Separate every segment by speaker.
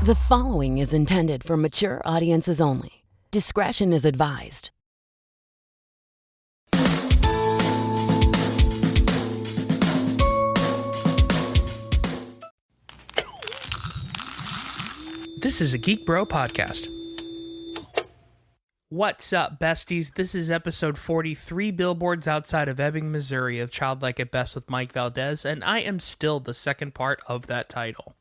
Speaker 1: The following is intended for mature audiences only. Discretion is advised.
Speaker 2: This is a Geek Bro podcast. What's up, besties? This is episode 43, Billboards Outside of Ebbing, Missouri, of Childlike at Best with Mike Valdes, and I am still the second part of that title.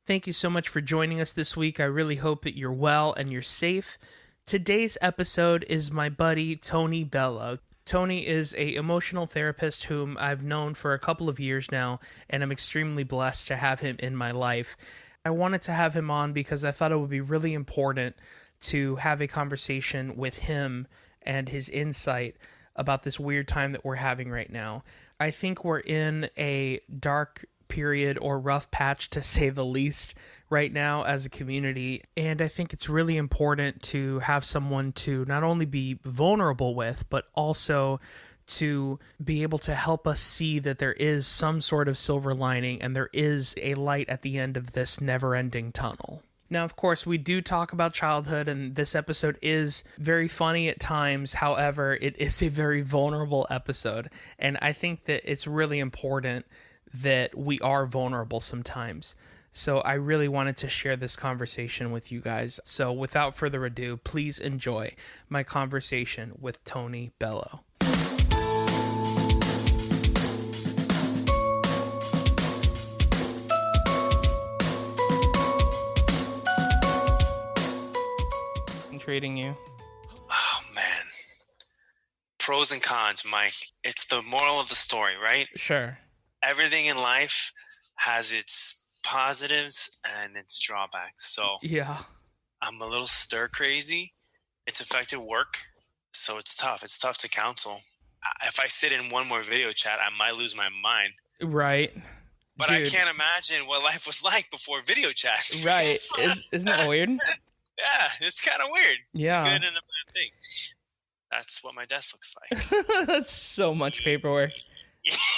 Speaker 2: Thank you so much for joining us this week. I really hope that you're well and you're safe. Today's episode is my buddy, Tony Bello. Tony is an emotional therapist whom I've known for a couple of years now, and I'm extremely blessed to have him in my life. I wanted to have him on because I thought it would be really important to have a conversation with him and his insight about this weird time that we're having right now. I think we're in a dark period or rough patch, to say the least, right now as a community, and I think it's really important to have someone to not only be vulnerable with, but also to be able to help us see that there is some sort of silver lining and there is a light at the end of this never-ending tunnel. Now, of course, we do talk about childhood, and this episode is very funny at times. However, it is a very vulnerable episode, and I think that it's really important that we are vulnerable sometimes. So I really wanted to share this conversation with you guys. So without further ado, please enjoy my conversation with Tony Bello. Trading you.
Speaker 3: Oh man, pros and cons, Mike. It's the moral of the story, right?
Speaker 2: Sure.
Speaker 3: Everything in life has its positives and its drawbacks. So
Speaker 2: yeah,
Speaker 3: I'm a little stir crazy. It's affected work, so it's tough. It's tough to counsel. If I sit in one more video chat, I might lose my mind.
Speaker 2: Right.
Speaker 3: But dude, I can't imagine what life was like before video chats.
Speaker 2: Right. Isn't that weird?
Speaker 3: Yeah, it's kind of weird.
Speaker 2: Yeah.
Speaker 3: It's a good and a bad thing. That's what my desk looks like.
Speaker 2: That's so much paperwork.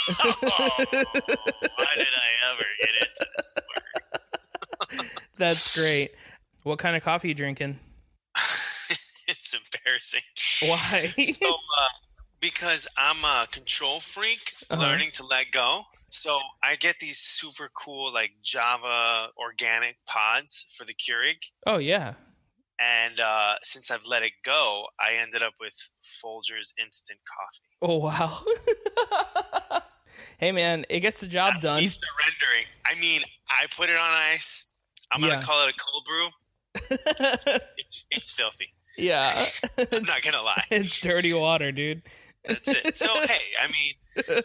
Speaker 3: Oh, why did I ever get into this work?
Speaker 2: That's great. What kind of coffee are you drinking?
Speaker 3: It's embarrassing.
Speaker 2: Why?
Speaker 3: So, because I'm a control freak, learning to let go. So I get these super cool, like Java organic pods for the Keurig.
Speaker 2: Oh, yeah.
Speaker 3: And since I've let it go, I ended up with Folgers instant coffee.
Speaker 2: Oh, wow. Hey, man, it gets the job done.
Speaker 3: Me surrendering. I mean, I put it on ice. I'm going to call it a cold brew. It's filthy.
Speaker 2: Yeah.
Speaker 3: I'm not going to lie.
Speaker 2: It's dirty water, dude.
Speaker 3: That's it. So, hey, I mean,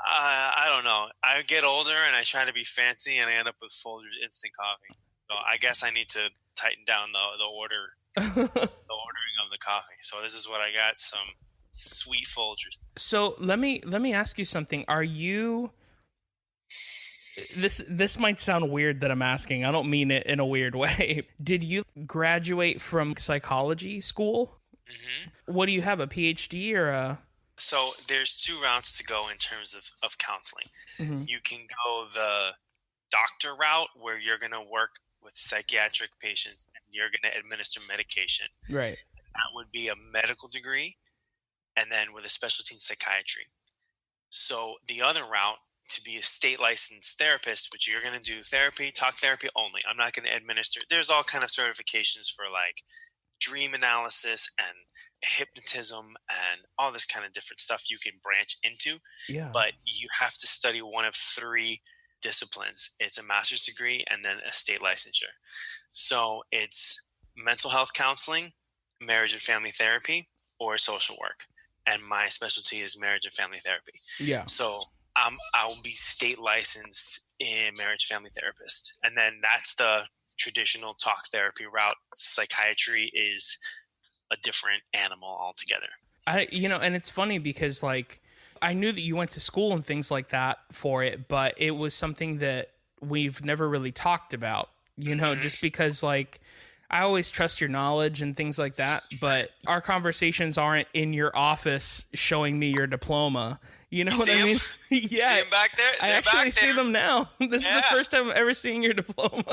Speaker 3: I don't know. I get older and I try to be fancy and I end up with Folgers instant coffee. So I guess I need to tighten down the order, the ordering of the coffee. So this is what I got, some sweet Folgers.
Speaker 2: So let me ask you something. Are you, this might sound weird that I'm asking. I don't mean it in a weird way. Did you graduate from psychology school? Mm-hmm. What do you have, a PhD or a?
Speaker 3: So there's two routes to go in terms of counseling. Mm-hmm. You can go the doctor route where you're going to work with psychiatric patients and you're going to administer medication.
Speaker 2: Right.
Speaker 3: That would be a medical degree, and then with a specialty in psychiatry. So the other route, to be a state licensed therapist, which you're going to do therapy, talk therapy only. I'm not going to administer. There's all kind of certifications for like dream analysis and hypnotism and all this kind of different stuff you can branch into.
Speaker 2: Yeah. But
Speaker 3: you have to study one of three disciplines. It's a master's degree and then a state licensure. So it's mental health counseling, marriage and family therapy, or social work. And my specialty is marriage and family therapy.
Speaker 2: Yeah.
Speaker 3: So I'll be state licensed in marriage family therapist. And then that's the traditional talk therapy route. Psychiatry is a different animal altogether.
Speaker 2: And it's funny because like I knew that you went to school and things like that for it, but it was something that we've never really talked about, just because like I always trust your knowledge and things like that, but our conversations aren't in your office showing me your diploma. You know what I mean?
Speaker 3: Yeah. See them back there?
Speaker 2: I actually see them now. This is the first time I'm ever seeing your diploma.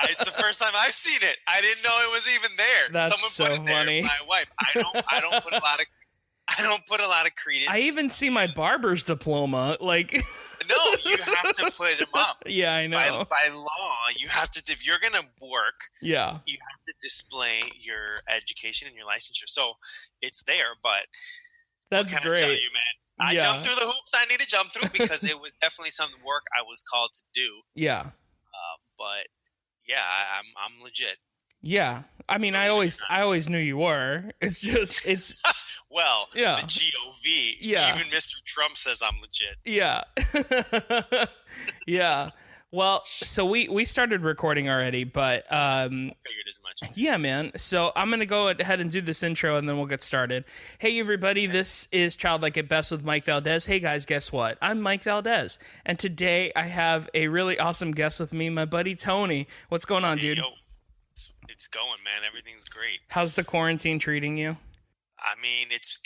Speaker 3: It's the first time I've seen it. I didn't know it was even there.
Speaker 2: That's
Speaker 3: Someone put it
Speaker 2: funny.
Speaker 3: there. My wife. I don't put a lot of credence.
Speaker 2: I even see my barber's diploma. Like,
Speaker 3: no, you have to put them up.
Speaker 2: Yeah, I know.
Speaker 3: By law, you have to. If you're gonna work, you have to display your education and your licensure. So it's there, but
Speaker 2: that's
Speaker 3: what can
Speaker 2: great.
Speaker 3: I tell you, man? I jumped through the hoops I need to jump through because it was definitely some work I was called to do.
Speaker 2: Yeah.
Speaker 3: But yeah, I'm legit.
Speaker 2: Yeah. I mean, I always knew you were. It's just
Speaker 3: well, the GOV.
Speaker 2: Yeah.
Speaker 3: Even Mr. Trump says I'm legit.
Speaker 2: Yeah. Yeah. Well, so we started recording already, but
Speaker 3: I figured as much.
Speaker 2: Yeah, man. So I'm going to go ahead and do this intro and then we'll get started. Hey, everybody. This is Childlike at Best with Mike Valdes. Hey, guys, guess what? I'm Mike Valdes. And today I have a really awesome guest with me, my buddy Tony. What's going on, dude?
Speaker 3: Yo, it's going, man. Everything's great.
Speaker 2: How's the quarantine treating you?
Speaker 3: I mean, it's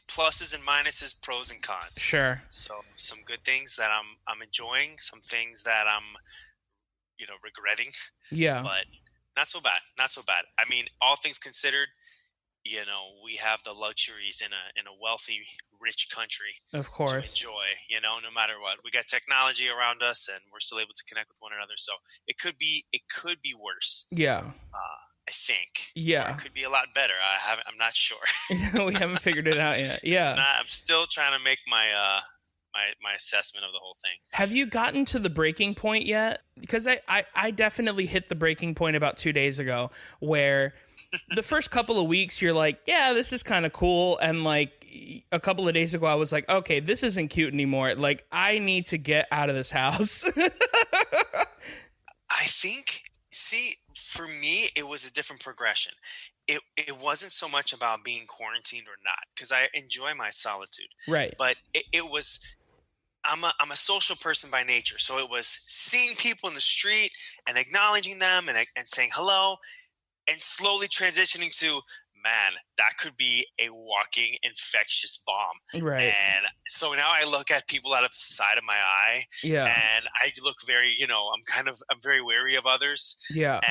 Speaker 3: pluses and minuses, pros and cons.
Speaker 2: Sure.
Speaker 3: So some good things that I'm enjoying, some things that I'm, regretting.
Speaker 2: Yeah.
Speaker 3: But not so bad. Not so bad. I mean, all things considered, we have the luxuries in a wealthy, rich country.
Speaker 2: Of course.
Speaker 3: To enjoy, no matter what. We got technology around us, and we're still able to connect with one another. So it could be worse.
Speaker 2: Yeah.
Speaker 3: I think.
Speaker 2: Yeah.
Speaker 3: Or it could be a lot better. I'm not sure.
Speaker 2: We haven't figured it out yet. Yeah.
Speaker 3: I'm still trying to make my my assessment of the whole thing.
Speaker 2: Have you gotten to the breaking point yet? Because I definitely hit the breaking point about 2 days ago where the first couple of weeks you're like, yeah, this is kind of cool. And like a couple of days ago, I was like, okay, this isn't cute anymore. Like, I need to get out of this house.
Speaker 3: I think, for me, it was a different progression. It wasn't so much about being quarantined or not, because I enjoy my solitude.
Speaker 2: Right.
Speaker 3: But it was, I'm a social person by nature. So it was seeing people in the street and acknowledging them and saying hello and slowly transitioning to, man, that could be a walking infectious bomb.
Speaker 2: Right.
Speaker 3: And so now I look at people out of the side of my eye.
Speaker 2: Yeah.
Speaker 3: And I look very, I'm very wary of others.
Speaker 2: Yeah.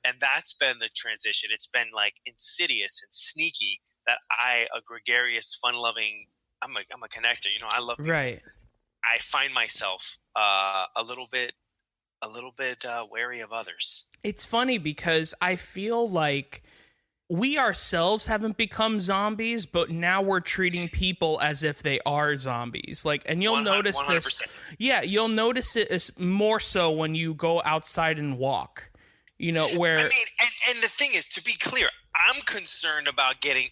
Speaker 3: And that's been the transition. It's been like insidious and sneaky that a gregarious, fun-loving, I'm a connector. I love people.
Speaker 2: Right.
Speaker 3: I find myself a little bit wary of others.
Speaker 2: It's funny because I feel like we ourselves haven't become zombies, but now we're treating people as if they are zombies. Like, and you'll
Speaker 3: 100%.
Speaker 2: notice this. Yeah, you'll notice it as more so when you go outside and walk. Where
Speaker 3: I mean, and the thing is, to be clear, I'm concerned about getting,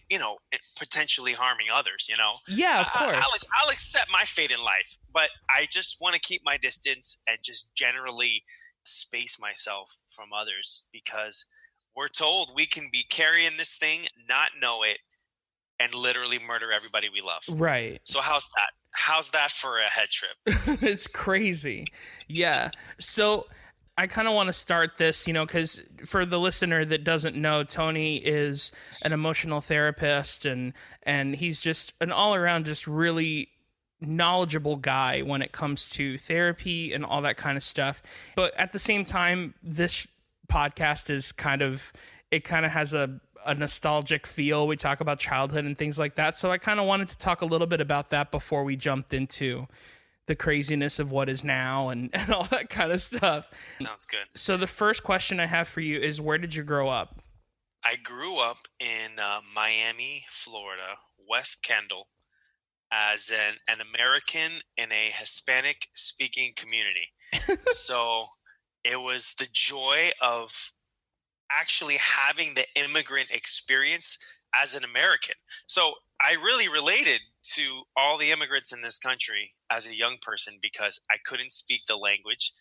Speaker 3: potentially harming others.
Speaker 2: Yeah, of course.
Speaker 3: I'll accept my fate in life, but I just want to keep my distance and just generally space myself from others, because we're told we can be carrying this thing, not know it, and literally murder everybody we love.
Speaker 2: Right.
Speaker 3: So how's that? How's that for a head trip?
Speaker 2: It's crazy. Yeah. So I kind of want to start this, because for the listener that doesn't know, Tony is an emotional therapist and he's just an all around just really knowledgeable guy when it comes to therapy and all that kind of stuff. But at the same time, this podcast is kind of has a nostalgic feel. We talk about childhood and things like that. So I kind of wanted to talk a little bit about that before we jumped into the craziness of what is now and all that kind of stuff.
Speaker 3: Sounds good. So
Speaker 2: the first question I have for you is, where did you grow up?
Speaker 3: I grew up in Miami, Florida, West Kendall, as an American in a Hispanic-speaking community. So it was the joy of actually having the immigrant experience as an American. So I really related to all the immigrants in this country as a young person because I couldn't speak the language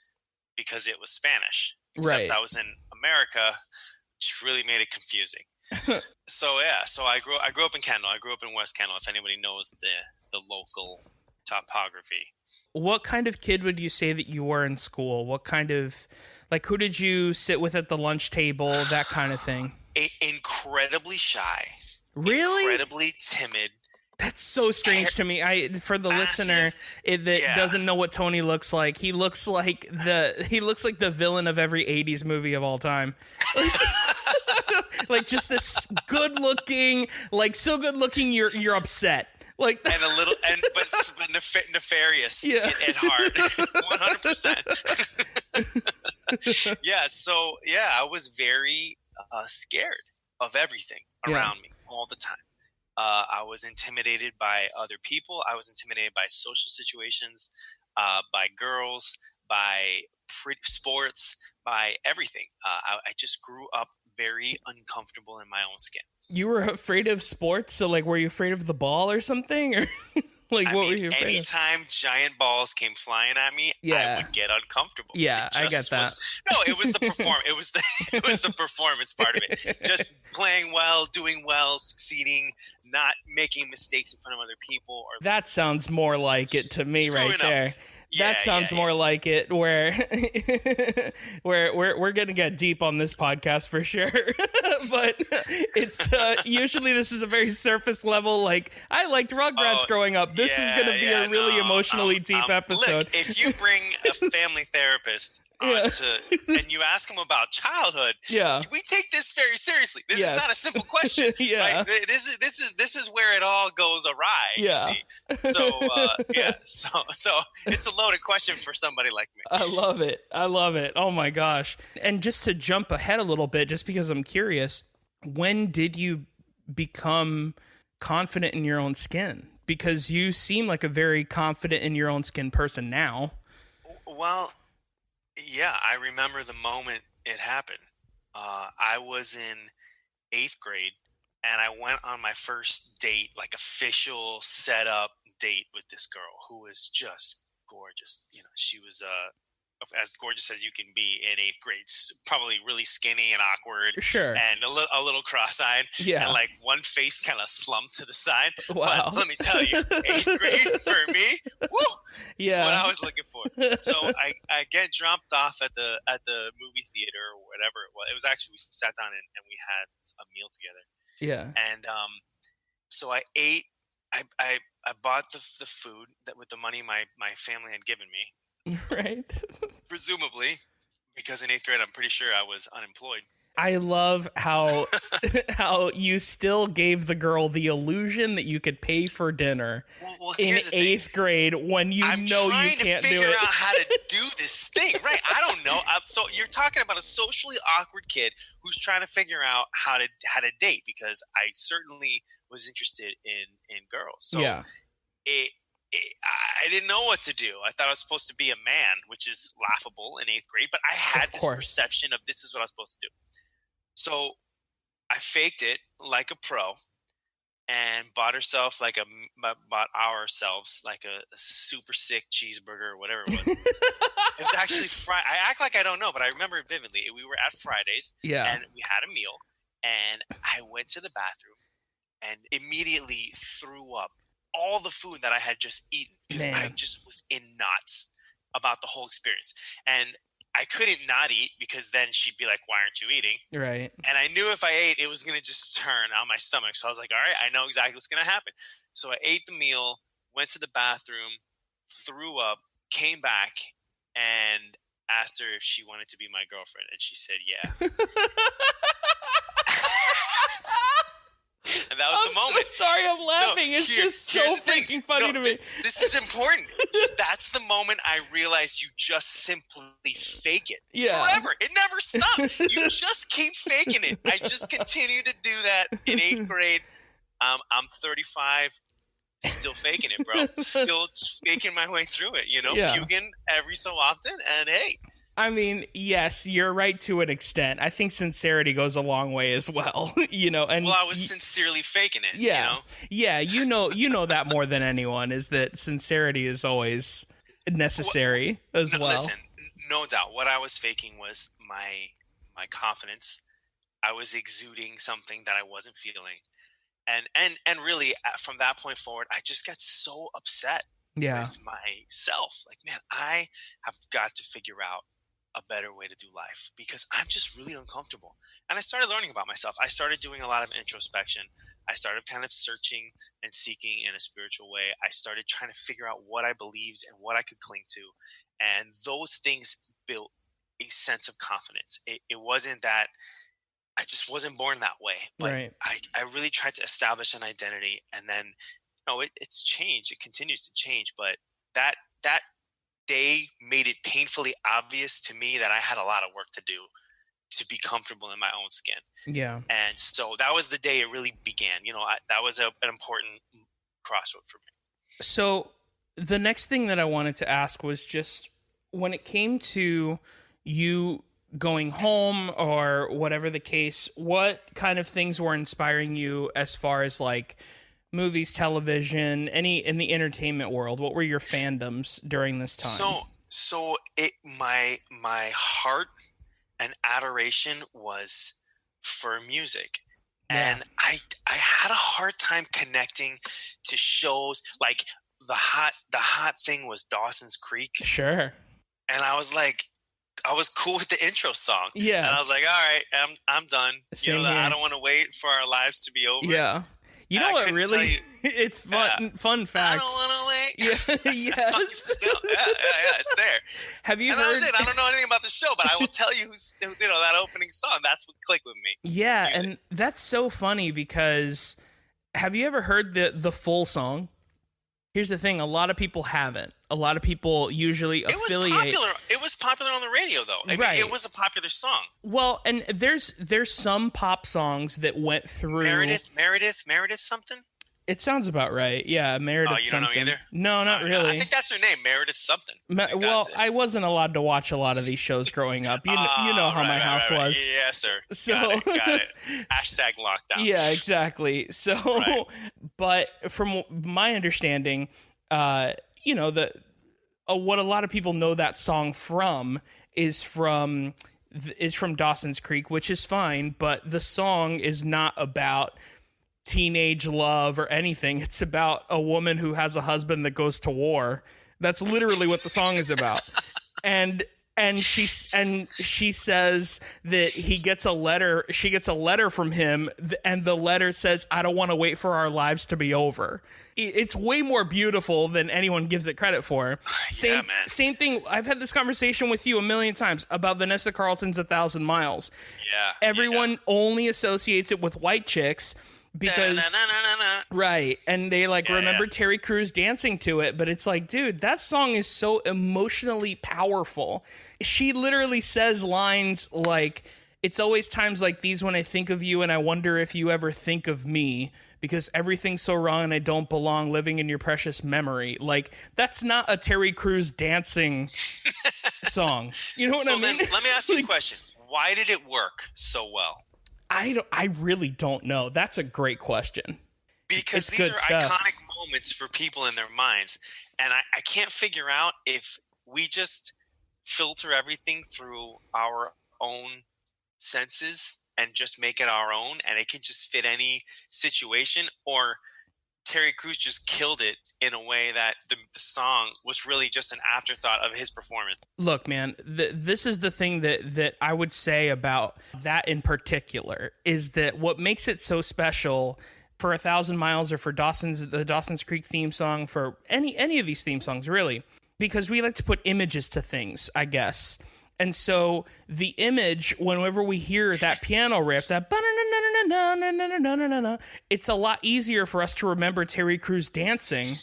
Speaker 3: because it was Spanish. Except I was in America, which really made it confusing. So I grew up in Kendall. I grew up in West Kendall, if anybody knows the local topography.
Speaker 2: what kind of kid would you say that you were in school? What kind of, like, who did you sit with at the lunch table? That kind of thing.
Speaker 3: Incredibly shy.
Speaker 2: Really?
Speaker 3: Incredibly timid.
Speaker 2: That's so strange to me. For the listener that doesn't know what Tony looks like, he looks like the villain of every 80s movie of all time. Like just this good looking, like so good looking you're upset. Like
Speaker 3: and a little but nefarious at heart. 100%. I was very scared of everything around me all the time. I was intimidated by other people. I was intimidated by social situations, by girls, by sports, by everything. I just grew up very uncomfortable in my own skin.
Speaker 2: You were afraid of sports? So, like, were you afraid of the ball or something? Or like, what were you afraid of?
Speaker 3: Anytime giant balls came flying at me, I would get uncomfortable.
Speaker 2: Yeah, I get that.
Speaker 3: It was the it was the performance part of it. Just playing well, doing well, succeeding, not making mistakes in front of other people.
Speaker 2: That sounds more like it to me right there. That sounds more like it, where we're gonna get deep on this podcast for sure. But it's usually this is a very surface level. Like, I liked Rugrats growing up. This is gonna be a really emotionally deep episode.
Speaker 3: Look, if you bring a family therapist and you ask them about childhood, we take this very seriously. This is not a simple question. Right? This is where it all goes awry. You see? So it's a loaded question for somebody like me.
Speaker 2: I love it. Oh my gosh. And just to jump ahead a little bit, just because I'm curious, when did you become confident in your own skin? Because you seem like a very confident in your own skin person now.
Speaker 3: Well, yeah, I remember the moment it happened. I was in 8th grade, and I went on my first date, like official setup date with this girl who was just gorgeous. You know, she was as gorgeous as you can be in 8th grade. Probably really skinny and awkward, and a little cross-eyed, and like one face kind of slumped to the side. Wow. But let me tell you, 8th grade for me, is what I was looking for. So I get dropped off at the movie theater or whatever it was. It was actually, we sat down and we had a meal together. Yeah. And so I ate. I bought the food that with the money my family had given me.
Speaker 2: Right.
Speaker 3: Presumably, because in 8th grade, I'm pretty sure I was unemployed.
Speaker 2: I love how you still gave the girl the illusion that you could pay for dinner in 8th grade when you know you can't do it. I'm trying to figure
Speaker 3: out how to do this thing. Right. I don't know. So you're talking about a socially awkward kid who's trying to figure out how to date, because I certainly was interested in girls. So I didn't know what to do. I thought I was supposed to be a man, which is laughable in 8th grade, but I had this perception of this is what I was supposed to do. So I faked it like a pro and bought ourselves like a super sick cheeseburger or whatever it was. It was actually Friday. I act like I don't know, but I remember it vividly. We were at Fridays and we had a meal, and I went to the bathroom and immediately threw up all the food that I had just eaten, because I just was in knots about the whole experience. And I couldn't not eat, because then she'd be like, why aren't you eating?
Speaker 2: Right.
Speaker 3: And I knew if I ate, it was going to just turn on my stomach. So I was like, all right, I know exactly what's going to happen. So I ate the meal, went to the bathroom, threw up, came back, and asked her if she wanted to be my girlfriend. And she said, yeah. And that was the moment.
Speaker 2: So sorry, I'm laughing. It's just so freaking funny to me.
Speaker 3: This is important. That's the moment I realized you just simply fake it forever. It never stopped. You just keep faking it. I just continue to do that in 8th grade. I'm 35, still faking it, bro. Still faking my way through it, puking every so often. And hey.
Speaker 2: I mean, yes, you're right to an extent. I think sincerity goes a long way as well, And
Speaker 3: I was sincerely faking it.
Speaker 2: Yeah, you know that more than anyone, is that sincerity is always necessary as well.
Speaker 3: Listen, no doubt, what I was faking was my confidence. I was exuding something that I wasn't feeling, and really from that point forward, I just got so upset with myself. Like, man, I have got to figure out a better way to do life because I'm just really uncomfortable. And I started learning about myself. I started doing a lot of introspection. I started kind of searching and seeking in a spiritual way. I started trying to figure out what I believed and what I could cling to. And those things built a sense of confidence. It wasn't that I just wasn't born that way, but I really tried to establish an identity. And then, it's changed. It continues to change. But that day made it painfully obvious to me that I had a lot of work to do to be comfortable in my own skin.
Speaker 2: Yeah.
Speaker 3: And so that was the day it really began. That was an important crossroad for me.
Speaker 2: So the next thing that I wanted to ask was just when it came to you going home or whatever the case, what kind of things were inspiring you as far as like movies, television, any in the entertainment world? What were your fandoms during this time?
Speaker 3: So my heart and adoration was for music. Yeah. And I had a hard time connecting to shows like the hot thing was Dawson's Creek.
Speaker 2: Sure.
Speaker 3: And I was like, I was cool with the intro song.
Speaker 2: Yeah.
Speaker 3: And I was like, all right, I'm done.
Speaker 2: Same here.
Speaker 3: I don't want to wait for our lives to be over.
Speaker 2: Yeah. You know what really it's fun fact.
Speaker 3: I don't want to wait.
Speaker 2: Yeah. Yes.
Speaker 3: Yeah, it's there.
Speaker 2: Have you
Speaker 3: and
Speaker 2: heard?
Speaker 3: That was it. I don't know anything about the show, but I will tell you that opening song. That's what clicked with me.
Speaker 2: Yeah,
Speaker 3: music.
Speaker 2: And that's so funny because have you ever heard the full song? Here's the thing, a lot of people haven't. A lot of people usually affiliate.
Speaker 3: It was popular on the radio, though. I mean, it was a popular song.
Speaker 2: Well, and there's some pop songs that went through.
Speaker 3: Meredith something?
Speaker 2: It sounds about right. Yeah, Meredith something.
Speaker 3: Oh, you don't know either?
Speaker 2: No, not really.
Speaker 3: I think that's her name, Meredith something.
Speaker 2: I wasn't allowed to watch a lot of these shows growing up. You know how my house was.
Speaker 3: Yes, sir.
Speaker 2: So,
Speaker 3: got it. Hashtag lockdown.
Speaker 2: Yeah, exactly. So, but from my understanding, what a lot of people know that song from is from Dawson's Creek, which is fine, but the song is not about teenage love or anything. It's about a woman who has a husband that goes to war. That's literally what the song is about. And she says that she gets a letter from him, and the letter says, "I don't want to wait for our lives to be over." It's way more beautiful than anyone gives it credit for. Same thing. I've had this conversation with you a million times about Vanessa Carlton's 1,000 Miles.
Speaker 3: Yeah.
Speaker 2: Everyone only associates it with white chicks because right, and they remember Terry Crews dancing to it, but it's like, dude, that song is so emotionally powerful. She literally says lines like, "It's always times like these when I think of you, and I wonder if you ever think of me, because everything's so wrong and I don't belong living in your precious memory." Like, that's not a Terry Crews dancing song. You know what I mean?
Speaker 3: Then let me ask you a question. Why did it work so well?
Speaker 2: I really don't know. That's a great question.
Speaker 3: Because these are iconic moments for people in their minds. And I can't figure out if we just filter everything through our own senses and just make it our own, and it can just fit any situation, or Terry Crews just killed it in a way that the song was really just an afterthought of his performance.
Speaker 2: Look, man, this is the thing that I would say about that in particular, is that what makes it so special for 1,000 Miles or for the Dawson's Creek theme song, for any of these theme songs, really, because we like to put images to things, I guess. And so the image, whenever we hear that piano riff, that it's a lot easier for us to remember Terry Crews dancing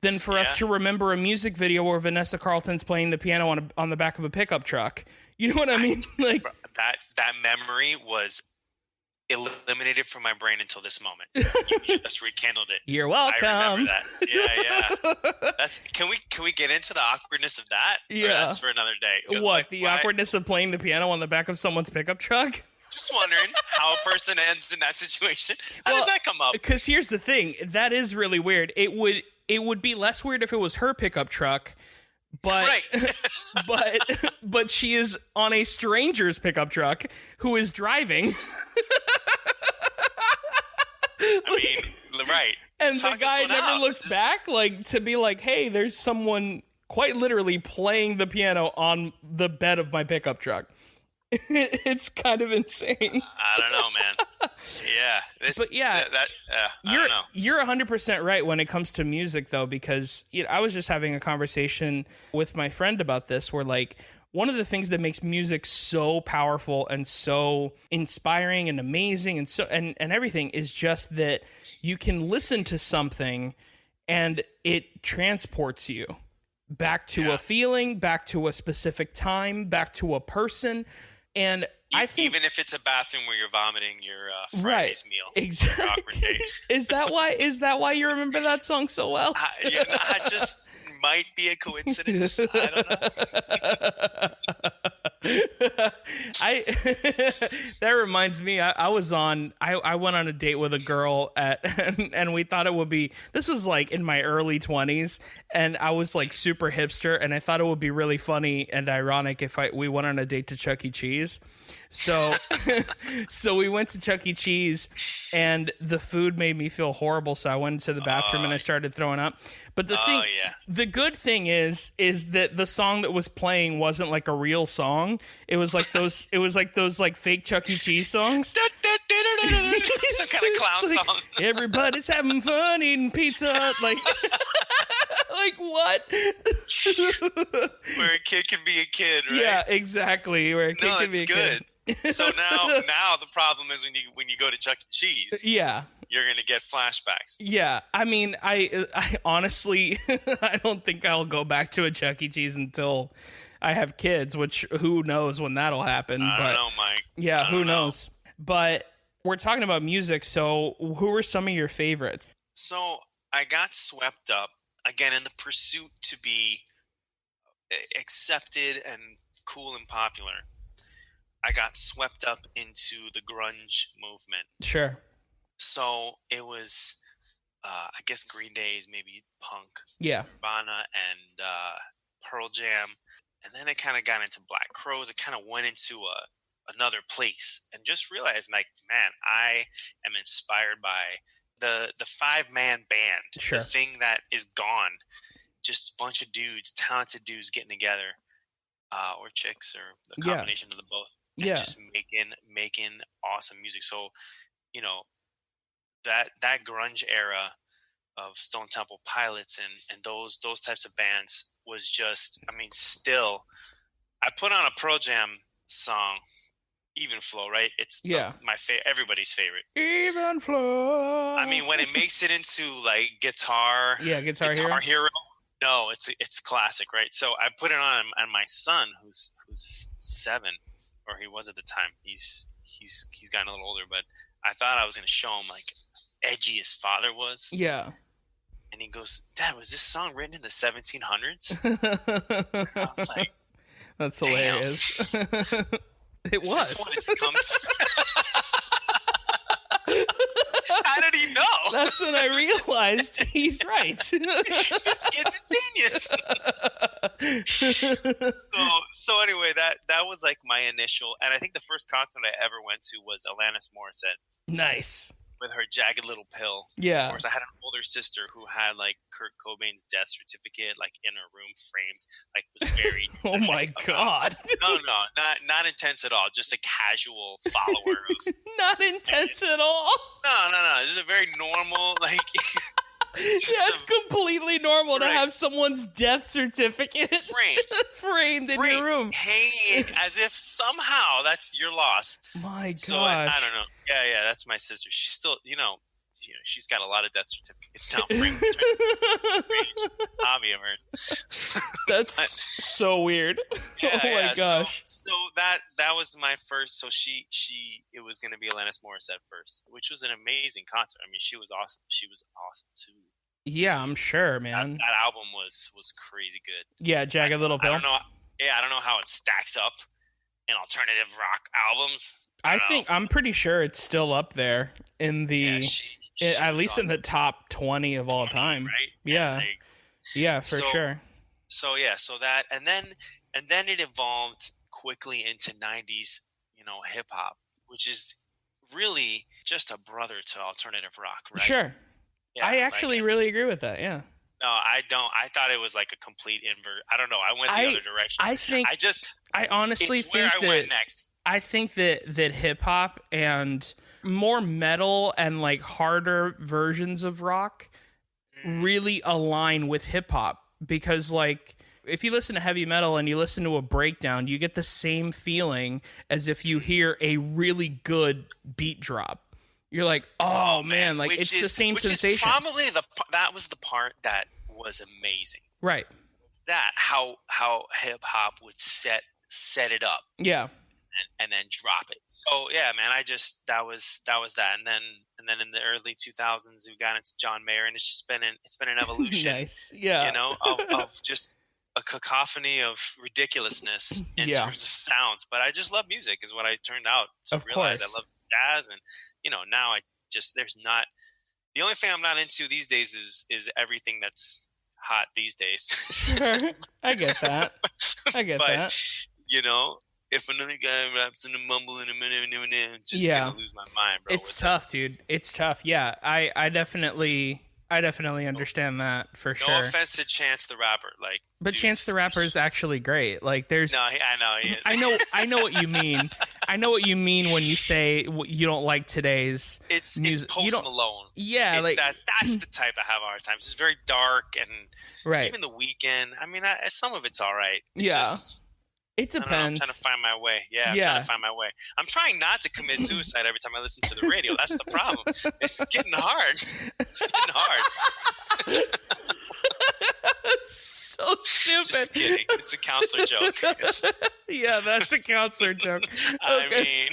Speaker 2: than for us to remember a music video where Vanessa Carlton's playing the piano on the back of a pickup truck. You know what I mean? Like
Speaker 3: that memory was eliminated from my brain until this moment. You just rekindled it.
Speaker 2: You're welcome.
Speaker 3: I remember that. Yeah. Can we get into the awkwardness of that?
Speaker 2: Yeah.
Speaker 3: Or that's for another day.
Speaker 2: What, the awkwardness of playing the piano on the back of someone's pickup truck?
Speaker 3: Just wondering how a person ends in that situation. How does that come up?
Speaker 2: Because here's the thing. That is really weird. It would be less weird if it was her pickup truck. But but she is on a stranger's pickup truck who is driving.
Speaker 3: I mean, right.
Speaker 2: And the guy never looks back, like, to be like, hey, there's someone quite literally playing the piano on the bed of my pickup truck. It's kind of insane.
Speaker 3: I don't know, man. Yeah.
Speaker 2: But yeah,
Speaker 3: I don't know.
Speaker 2: You're 100% right when it comes to music, though, because I was just having a conversation with my friend about this, where, like, one of the things that makes music so powerful and so inspiring and amazing and everything is just that you can listen to something and it transports you back to a feeling, back to a specific time, back to a person. And I think,
Speaker 3: even if it's a bathroom where you're vomiting your Friday's meal,
Speaker 2: exactly. Is that why you remember that song so well?
Speaker 3: I just might be a coincidence. I don't know.
Speaker 2: That reminds me. I went on a date with a girl and we thought it would be. This was like in my early 20s, and I was like super hipster, and I thought it would be really funny and ironic if we went on a date to Chuck E. Cheese. So we went to Chuck E. Cheese, and the food made me feel horrible. So I went into the bathroom and I started throwing up. But the good thing is that the song that was playing wasn't like a real song. It was like those like fake Chuck E. Cheese songs.
Speaker 3: Some kind of clown song.
Speaker 2: Everybody's having fun eating pizza. Like, like what?
Speaker 3: Where a kid can be a kid, right?
Speaker 2: Yeah, exactly. Where a kid can be a kid.
Speaker 3: So now the problem is when you go to Chuck E. Cheese, you're gonna get flashbacks.
Speaker 2: Yeah, I mean, I honestly, I don't think I'll go back to a Chuck E. Cheese until I have kids, which who knows when that'll happen.
Speaker 3: I don't know, Mike.
Speaker 2: Yeah, who knows? But we're talking about music, so who are some of your favorites?
Speaker 3: So I got swept up again in the pursuit to be accepted and cool and popular. I got swept up into the grunge movement.
Speaker 2: Sure.
Speaker 3: So it was, I guess Green Day's maybe punk.
Speaker 2: Yeah.
Speaker 3: Nirvana and Pearl Jam. And then it kind of got into Black Crowes. It kind of went into another place, and just realized, like, man, I am inspired by the 5-man band.
Speaker 2: Sure.
Speaker 3: The thing that is gone. Just a bunch of dudes, talented dudes getting together, or chicks, or the combination of the both. And just making awesome music. So, that grunge era of Stone Temple Pilots and those types of bands was just, I mean, still, I put on a Pearl Jam song, Even Flow, right? It's my everybody's favorite.
Speaker 2: Even Flow.
Speaker 3: I mean, when it makes it into like Guitar Hero. No, it's classic, right? So I put it on, and my son, who's 7, or he was at the time. He's gotten a little older, but I thought I was going to show him like edgy his father was.
Speaker 2: Yeah.
Speaker 3: And he goes, "Dad, was this song written in the 1700s?" And I was like,
Speaker 2: "That's hilarious." It was.
Speaker 3: This what it's come to? How did he know?
Speaker 2: That's when I realized he's right.
Speaker 3: This kid's a genius. So anyway, that was like my initial, and I think the first concert I ever went to was Alanis Morissette.
Speaker 2: Nice.
Speaker 3: With her Jagged Little Pill. Yeah. Of course, I had an older sister who had like Kurt Cobain's death certificate like in her room framed, like was very
Speaker 2: oh my God.
Speaker 3: No, not intense at all. Just a casual follower of
Speaker 2: not intense at all.
Speaker 3: No. This is a very normal like
Speaker 2: it's completely normal to have someone's death certificate framed in your room.
Speaker 3: Hanging as if somehow that's your loss.
Speaker 2: My gosh.
Speaker 3: So I don't know. Yeah, that's my sister. She's still, she's got a lot of death certificates now framed. Hobby of hers.
Speaker 2: That's so weird.
Speaker 3: Yeah,
Speaker 2: oh my gosh.
Speaker 3: So that was my first. So it was going to be Alanis Morissette first, which was an amazing concert. I mean, she was awesome. She was awesome too.
Speaker 2: Yeah, I'm sure, man.
Speaker 3: That album was crazy good.
Speaker 2: Yeah, Jagged Little Pill.
Speaker 3: I don't know how it stacks up in alternative rock albums.
Speaker 2: I'm pretty sure it's still up there in the at least awesome. In the top 20 of all time.
Speaker 3: Right?
Speaker 2: Yeah, for sure.
Speaker 3: So that and then it evolved quickly into 90s, hip hop, which is really just a brother to alternative rock, right?
Speaker 2: Sure. I actually really agree with that. Yeah.
Speaker 3: No, I don't. I thought it was like a complete invert. I don't know. I went the other direction.
Speaker 2: I honestly
Speaker 3: think where I went next.
Speaker 2: I think that hip hop and more metal and like harder versions of rock really align with hip hop, because like if you listen to heavy metal and you listen to a breakdown, you get the same feeling as if you hear a really good beat drop. You're like, oh man, like it's the same sensation.
Speaker 3: Is probably that was the part that was amazing.
Speaker 2: Right.
Speaker 3: That how hip hop would set it up.
Speaker 2: Yeah.
Speaker 3: And then drop it. So yeah, man, that was that. And then in the early 2000s we got into John Mayer, and it's been an evolution.
Speaker 2: Nice. Yeah.
Speaker 3: You know, of just a cacophony of ridiculousness in terms of sounds. But I just love music is what I turned out to realize. I love jazz, and now there's not, the only thing I'm not into these days is everything that's hot these days.
Speaker 2: Sure. I get that. But,
Speaker 3: if another guy raps in a mumble in a minute, just gonna lose my mind, bro.
Speaker 2: It's tough, dude. It's tough. Yeah, I definitely understand that for sure.
Speaker 3: No offense to Chance the Rapper,
Speaker 2: but Chance the Rapper is actually great. Like, there's
Speaker 3: I know he is.
Speaker 2: I know what you mean. I know what you mean when you say you don't like today's music.
Speaker 3: It's Post Malone.
Speaker 2: Yeah,
Speaker 3: that's the type I have a hard time. It's just very dark, and even The Weeknd. I mean, some of it's all right.
Speaker 2: It depends.
Speaker 3: I'm trying to find my way. Yeah, I'm trying to find my way. I'm trying not to commit suicide every time I listen to the radio. That's the problem. It's getting hard.
Speaker 2: It's so stupid.
Speaker 3: Just kidding. It's a counselor joke.
Speaker 2: Yeah, that's a counselor joke. Okay.
Speaker 3: I mean,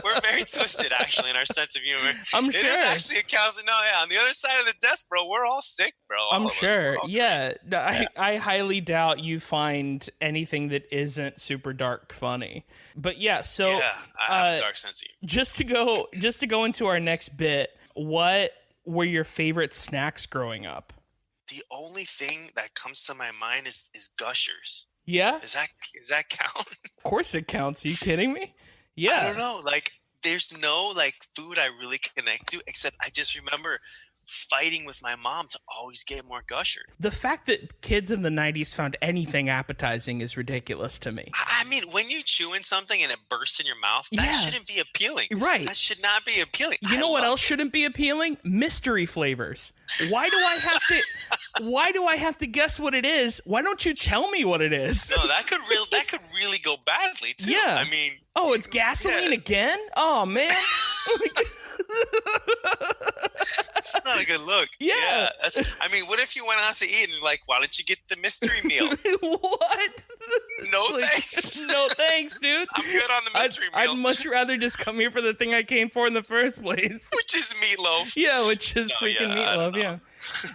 Speaker 3: we're very twisted, actually, in our sense of humor.
Speaker 2: I'm sure.
Speaker 3: It is actually a counselor. No, yeah, on the other side of the desk, bro, we're all sick, bro.
Speaker 2: I'm sure. Yeah. I highly doubt you find anything that isn't super dark funny. But yeah, so
Speaker 3: I have a dark sense of humor.
Speaker 2: Just to go into our next bit, what were your favorite snacks growing up?
Speaker 3: The only thing that comes to my mind is Gushers.
Speaker 2: Yeah?
Speaker 3: Does that count?
Speaker 2: Of course it counts. Are you kidding me? Yeah.
Speaker 3: I don't know. There's no food I really connect to, except I just remember fighting with my mom to always get more Gushers.
Speaker 2: The fact that kids in the 90s found anything appetizing is ridiculous to me.
Speaker 3: I mean, when you chew in something and it bursts in your mouth, that shouldn't be appealing.
Speaker 2: Right.
Speaker 3: That should not be appealing.
Speaker 2: You know what else shouldn't be appealing? Mystery flavors. Why do I have to guess what it is? Why don't you tell me what it is?
Speaker 3: No, that could really go badly too.
Speaker 2: Yeah.
Speaker 3: I mean,
Speaker 2: it's gasoline again? Oh man.
Speaker 3: It's not a good look.
Speaker 2: Yeah.
Speaker 3: I mean, what if you went out to eat and why don't you get the mystery meal?
Speaker 2: What?
Speaker 3: No thanks.
Speaker 2: No thanks, dude.
Speaker 3: I'm good on the mystery meal.
Speaker 2: I'd much rather just come here for the thing I came for in the first place.
Speaker 3: Which is meatloaf.
Speaker 2: Yeah, which is freaking meatloaf, yeah.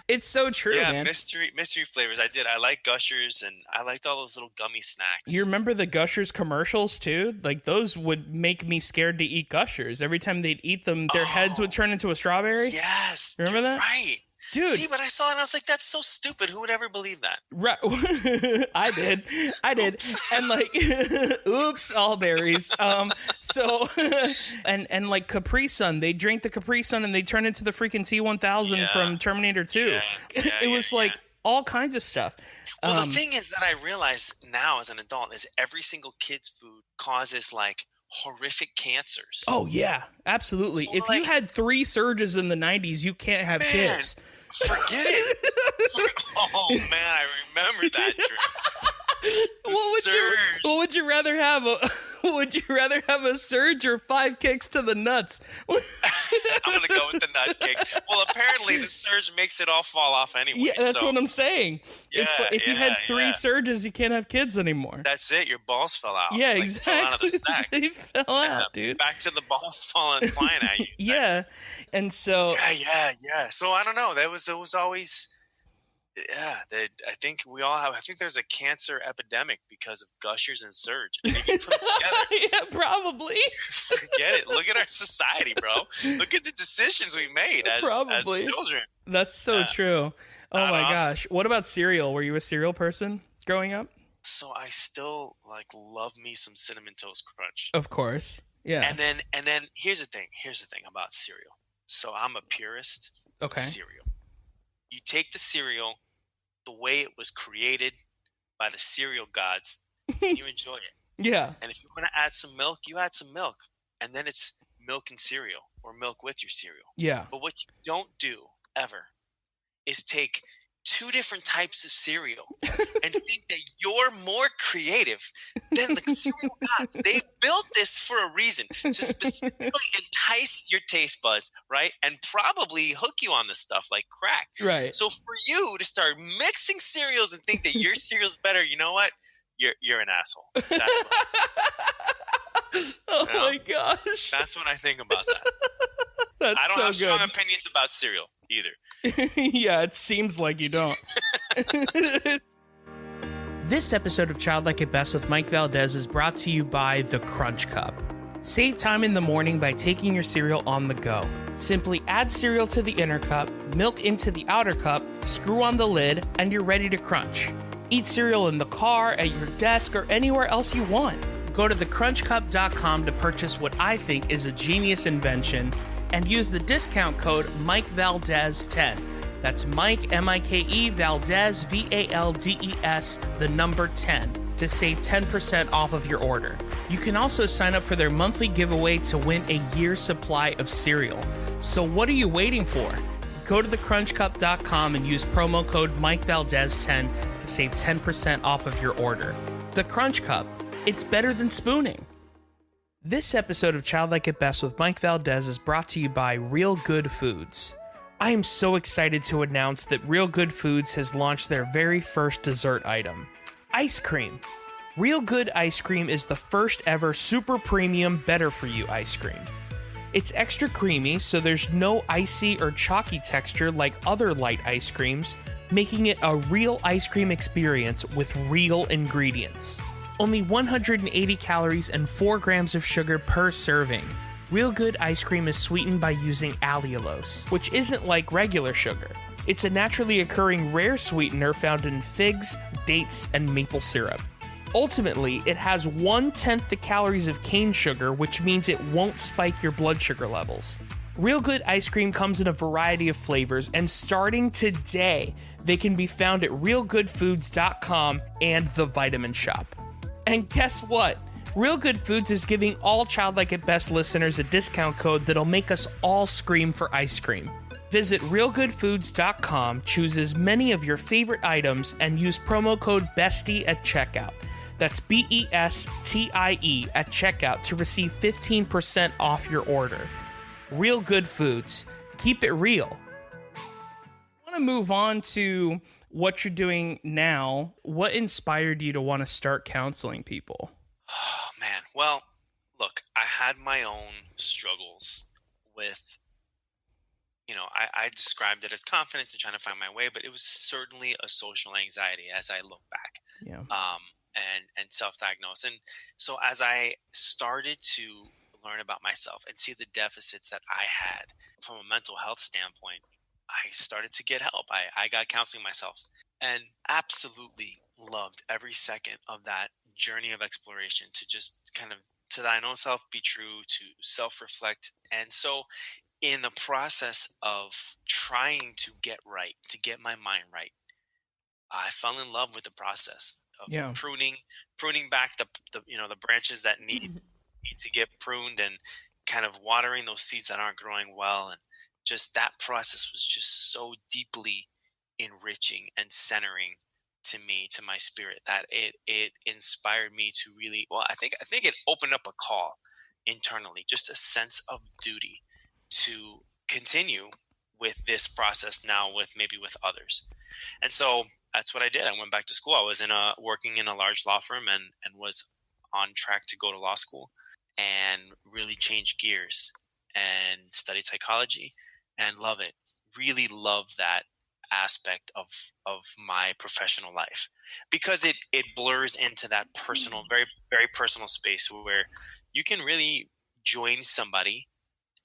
Speaker 2: It's so true, man.
Speaker 3: Mystery flavors. I like Gushers, and I liked all those little gummy snacks.
Speaker 2: You remember the Gushers commercials, too? Those would make me scared to eat Gushers. Every time they'd eat them, their heads would turn into a strawberry.
Speaker 3: Yes.
Speaker 2: Remember that?
Speaker 3: Right.
Speaker 2: Dude.
Speaker 3: See, but I saw it and I was like, that's so stupid. Who would ever believe that?
Speaker 2: Right. I did. Oops. And oops, all berries. So, and Capri Sun, they drink the Capri Sun and they turn into the freaking T-1000 from Terminator 2. It was all kinds of stuff.
Speaker 3: Well, the thing is that I realize now as an adult is every single kid's food causes horrific cancers.
Speaker 2: Oh yeah, absolutely. So, if you had 3 surges in the 90s, you can't have kids.
Speaker 3: Forget it. Oh man, I remember that trip.
Speaker 2: What would you rather have? Would you rather have a surge or 5 kicks to the nuts?
Speaker 3: I'm gonna go with the nut kick. Well, apparently the surge makes it all fall off anyway.
Speaker 2: Yeah, that's what I'm saying. Yeah, if you had 3 surges, you can't have kids anymore.
Speaker 3: That's it. Your balls fell out.
Speaker 2: Yeah, exactly.
Speaker 3: Fell out of the sack.
Speaker 2: They fell out, dude.
Speaker 3: Back to the balls flying at you.
Speaker 2: Yeah, and so
Speaker 3: yeah. So I don't know. It was always. Yeah, I think we all have. I think there's a cancer epidemic because of Gushers and Surge. Maybe put them together.
Speaker 2: Yeah, probably.
Speaker 3: Forget it. Look at our society, bro. Look at the decisions we made as children.
Speaker 2: That's so true. Oh my gosh. What about cereal? Were you a cereal person growing up?
Speaker 3: So I still love me some Cinnamon Toast Crunch.
Speaker 2: Of course. Yeah.
Speaker 3: And then here's the thing about cereal. So I'm a purist of
Speaker 2: Okay.
Speaker 3: cereal. You take the cereal the way it was created by the cereal gods, and you enjoy it.
Speaker 2: Yeah.
Speaker 3: And if you want to add some milk, you add some milk. And then it's milk and cereal, or milk with your cereal.
Speaker 2: Yeah.
Speaker 3: But what you don't do ever is take two different types of cereal and think that you're more creative than the cereal gods. They built this for a reason, to specifically entice your taste buds, right? And probably hook you on this stuff like crack.
Speaker 2: Right.
Speaker 3: So for you to start mixing cereals and think that your cereal's better, you know what? You're an asshole. That's what,
Speaker 2: Oh my gosh.
Speaker 3: that's what I think about that.
Speaker 2: That's
Speaker 3: I don't
Speaker 2: so
Speaker 3: have strong
Speaker 2: good.
Speaker 3: opinions about cereal either.
Speaker 2: Yeah, it seems like you don't. This episode of Childlike at Best with Mike Valdes is brought to you by the Crunch Cup. Save time in the morning by taking your cereal on the go. Simply add cereal to the inner cup, milk into the outer cup, screw on the lid, and you're ready to crunch. Eat cereal in the car, at your desk, or anywhere else you want. Go to thecrunchcup.com to purchase what I think is a genius invention and use the discount code MikeValdes10. That's Mike, M-I-K-E, Valdes, V-A-L-D-E-S, the number 10, to save 10% off of your order. You can also sign up for their monthly giveaway to win a year's supply of cereal. So what are you waiting for? Go to thecrunchcup.com and use promo code MikeValdes10 to save 10% off of your order. The Crunch Cup. It's better than spooning. This episode of Childlike at Best with Mike Valdes is brought to you by Real Good Foods. I am so excited to announce that Real Good Foods has launched their very first dessert item, ice cream. Real Good ice cream is the first ever super premium better for you ice cream. It's extra creamy, so there's no icy or chalky texture like other light ice creams, making it a real ice cream experience with real ingredients. Only 180 calories and 4 grams of sugar per serving. Real Good ice cream is sweetened by using allulose, which isn't like regular sugar. It's a naturally occurring rare sweetener found in figs, dates, and maple syrup. Ultimately, it has 1/10 the calories of cane sugar, which means it won't spike your blood sugar levels. Real Good ice cream comes in a variety of flavors, and starting today, they can be found at realgoodfoods.com and the Vitamin Shop. And guess what? Real Good Foods is giving all Childlike at Best listeners a discount code that'll make us all scream for ice cream. Visit realgoodfoods.com, choose as many of your favorite items, and use promo code BESTIE at checkout. That's BESTIE at checkout to receive 15% off your order. Real Good Foods. Keep it real. I want to move on to what you're doing now. What inspired you to want to start counseling people?
Speaker 3: Oh, man. Well, look, I had my own struggles with, I described it as confidence and trying to find my way, but it was certainly a social anxiety as I look back.
Speaker 2: Yeah.
Speaker 3: And self-diagnose. And so as I started to learn about myself and see the deficits that I had from a mental health standpoint, I started to get help. I got counseling myself and absolutely loved every second of that journey of exploration to just kind of to thine own self be true, to self-reflect. And so in the process of trying to get right, to get my mind right, I fell in love with the process of pruning back the branches that need to get pruned and kind of watering those seeds that aren't growing well. And just that process was just so deeply enriching and centering to me, to my spirit, that it inspired me to really, I think it opened up a call internally, just a sense of duty to continue with this process now with others. And so that's what I did. I went back to school. I was working in a large law firm and was on track to go to law school and really change gears and studied psychology and love it. Really love that aspect of my professional life because it blurs into that personal, very, very personal space where you can really join somebody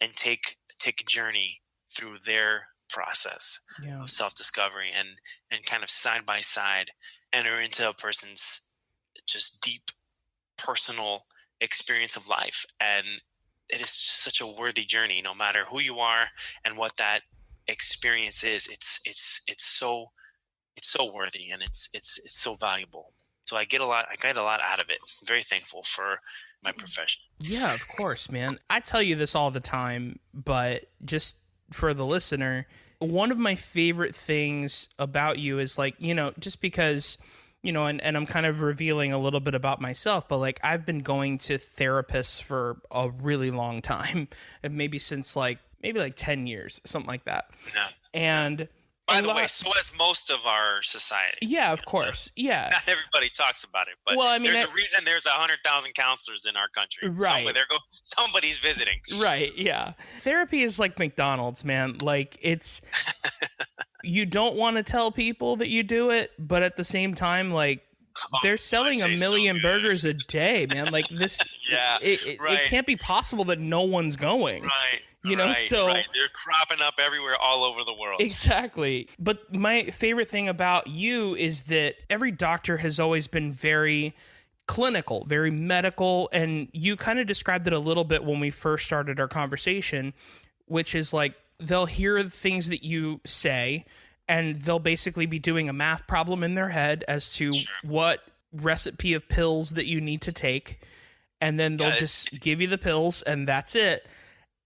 Speaker 3: and take a journey through their process of self-discovery and kind of side by side enter into a person's just deep personal experience of life. And it is such a worthy journey, no matter who you are and what that experience is. It's so worthy, and it's so valuable. So I get a lot out of it. I'm very thankful for my profession.
Speaker 2: Yeah, of course, man. I tell you this all the time, but just for the listener, one of my favorite things about you is like, just because, and I'm kind of revealing a little bit about myself, but like I've been going to therapists for a really long time, and maybe since maybe 10 years, something like that.
Speaker 3: Yeah.
Speaker 2: And
Speaker 3: by the way, so has most of our society.
Speaker 2: Yeah, of course. Yeah.
Speaker 3: Not everybody talks about it, but there's a reason there's 100,000 counselors in our country.
Speaker 2: Right.
Speaker 3: Somebody's visiting.
Speaker 2: Right, yeah. Therapy is like McDonald's, man. Like, it's... you don't want to tell people that you do it, but at the same time, like, they're selling 1 million burgers a day, man. Like, this...
Speaker 3: Yeah,
Speaker 2: it can't be possible that no one's going.
Speaker 3: Right.
Speaker 2: So
Speaker 3: they're cropping up everywhere all over the world.
Speaker 2: Exactly. But my favorite thing about you is that every doctor has always been very clinical, very medical, and you kind of described it a little bit when we first started our conversation, which is like they'll hear things that you say and they'll basically be doing a math problem in their head as to what recipe of pills that you need to take, and then they'll just give you the pills and that's it.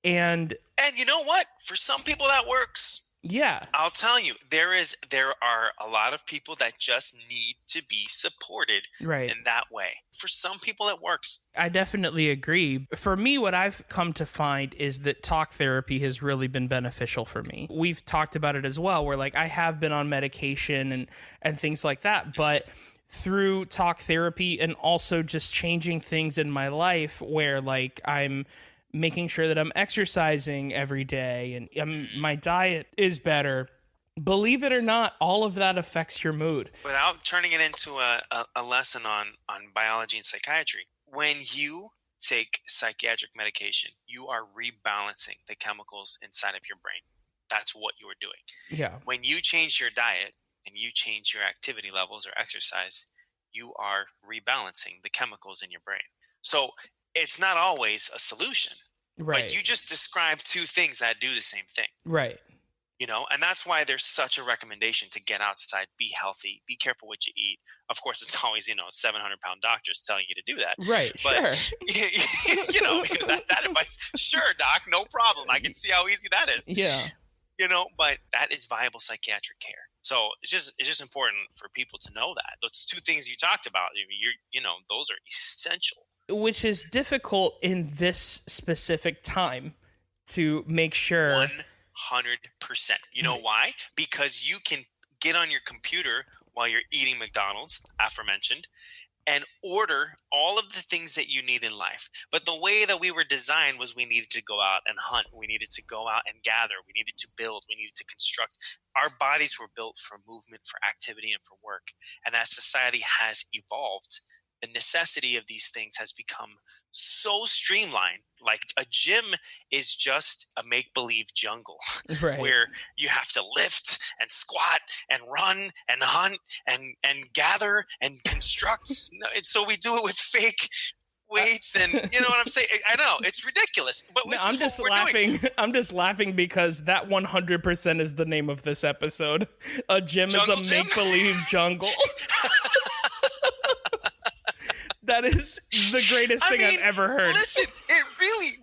Speaker 2: And
Speaker 3: you know what? For some people that works.
Speaker 2: Yeah.
Speaker 3: I'll tell you, there are a lot of people that just need to be supported in that way. For some people it works.
Speaker 2: I definitely agree. For me, what I've come to find is that talk therapy has really been beneficial for me. We've talked about it as well, where like I have been on medication and things like that, but through talk therapy and also just changing things in my life where like I'm making sure that I'm exercising every day and my diet is better. Believe it or not, all of that affects your mood.
Speaker 3: Without turning it into a lesson on biology and psychiatry, when you take psychiatric medication, you are rebalancing the chemicals inside of your brain. That's what you are doing.
Speaker 2: Yeah.
Speaker 3: When you change your diet and you change your activity levels or exercise, you are rebalancing the chemicals in your brain. So it's not always a solution.
Speaker 2: Right.
Speaker 3: But you just described two things that do the same thing.
Speaker 2: Right.
Speaker 3: And that's why there's such a recommendation to get outside, be healthy, be careful what you eat. Of course, it's always, 700-pound doctors telling you to do that.
Speaker 2: Right,
Speaker 3: but,
Speaker 2: sure.
Speaker 3: Because that advice, sure, doc, no problem. I can see how easy that is.
Speaker 2: Yeah.
Speaker 3: But that is viable psychiatric care. So it's just important for people to know that. Those two things you talked about, those are essential.
Speaker 2: Which is difficult in this specific time to make sure.
Speaker 3: 100%. You know why? Because you can get on your computer while you're eating McDonald's, aforementioned, and order all of the things that you need in life. But the way that we were designed was we needed to go out and hunt. We needed to go out and gather. We needed to build. We needed to construct. Our bodies were built for movement, for activity, and for work. And as society has evolved, the necessity of these things has become so streamlined. Like a gym is just a make-believe jungle where you have to lift and squat and run and hunt and gather and construct. So we do it with fake weights and you know what I'm saying? I know it's ridiculous, but
Speaker 2: I'm just laughing. I'm just laughing because that 100% is the name of this episode. A gym
Speaker 3: jungle
Speaker 2: is a make-believe jungle. That is the greatest thing I've ever heard.
Speaker 3: Listen,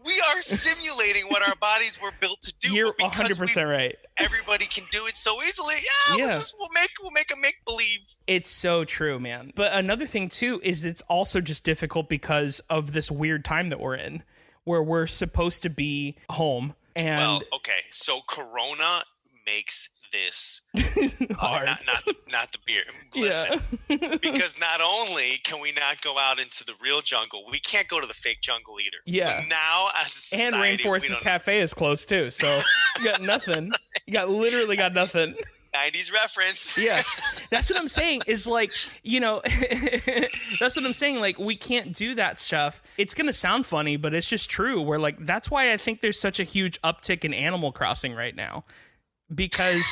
Speaker 3: we are simulating what our bodies were built to do.
Speaker 2: You're 100% right.
Speaker 3: Everybody can do it so easily. Yeah. We'll make a make-believe.
Speaker 2: It's so true, man. But another thing, too, is it's also just difficult because of this weird time that we're in, where we're supposed to be home. And
Speaker 3: well, okay, so Corona makes this
Speaker 2: hard.
Speaker 3: Not the beer. Listen, because not only can we not go out into the real jungle, we can't go to the fake jungle either.
Speaker 2: Yeah.
Speaker 3: So now as a society,
Speaker 2: and Rainforest Cafe is close too, so you got nothing. You literally got nothing.
Speaker 3: 90s reference.
Speaker 2: Yeah. That's what I'm saying is like, that's what I'm saying. Like, we can't do that stuff. It's going to sound funny, but it's just true. We're like, that's why I think there's such a huge uptick in Animal Crossing right now. Because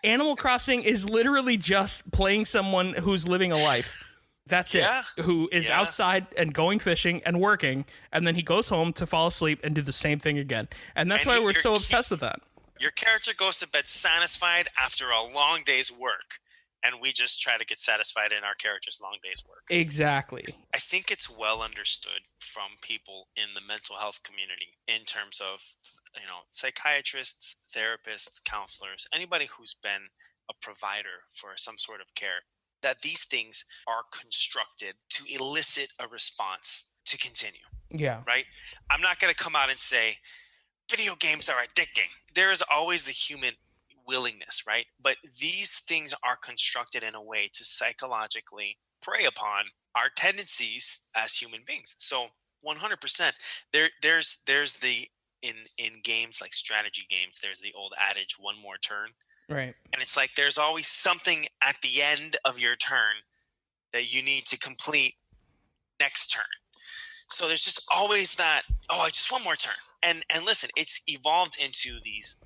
Speaker 2: Animal Crossing is literally just playing someone who's living a life. That's
Speaker 3: Yeah.
Speaker 2: it. Who is
Speaker 3: Yeah.
Speaker 2: outside and going fishing and working, and then he goes home to fall asleep and do the same thing again. And that's
Speaker 3: And
Speaker 2: why
Speaker 3: he-
Speaker 2: we're
Speaker 3: you're-
Speaker 2: so obsessed with that.
Speaker 3: Your character goes to bed satisfied after a long day's work, and we just try to get satisfied in our character's long day's work.
Speaker 2: Exactly.
Speaker 3: I think it's well understood from people in the mental health community in terms of, psychiatrists, therapists, counselors, anybody who's been a provider for some sort of care, that these things are constructed to elicit a response to continue,
Speaker 2: Yeah.
Speaker 3: right? I'm not going to come out and say, video games are addicting. There is always the human willingness, right? But these things are constructed in a way to psychologically prey upon our tendencies as human beings. So 100%, there's the in games like strategy games, there's the old adage, one more turn.
Speaker 2: Right.
Speaker 3: And it's like there's always something at the end of your turn that you need to complete next turn. So there's just always that, just one more turn. And listen, it's evolved into these,